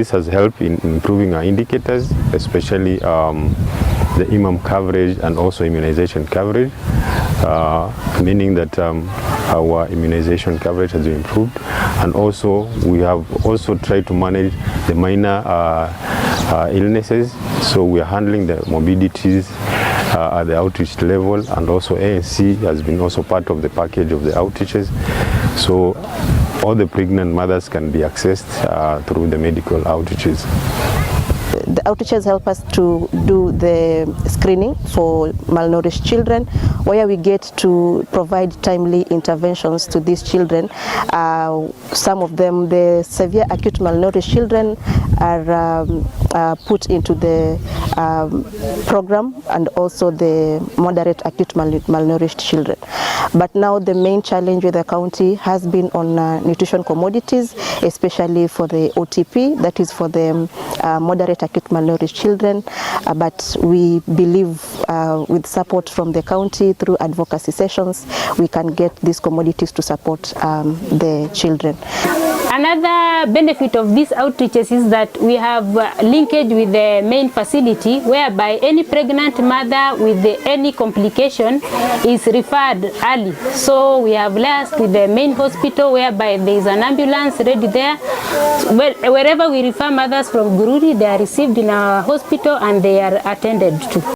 this has helped in improving our indicators, especially the IMAM coverage and also immunization coverage, meaning that our immunization coverage has been improved, and also we have also tried to manage the minor illnesses. So we are handling the morbidities at the outreach level, and also ANC has been also part of the package of the outreaches. So all the pregnant mothers can be accessed through the medical outreaches. The outreaches help us to do the screening for malnourished children, where we get to provide timely interventions to these children. Some of them, the severe acute malnourished children, are put into the program, and also the moderate acute malnourished children. But now the main challenge with the county has been on nutrition commodities, especially for the OTP, that is for the moderate acute malnourished children. But we believe with support from the county through advocacy sessions, we can get these commodities to support the children. Another benefit of these outreaches is that we have linkage with the main facility, whereby any pregnant mother with any complication is referred early. So we have liaised with the main hospital, whereby there is an ambulance ready there. Wherever we refer mothers from Gururi, they are received in our hospital and they are attended to.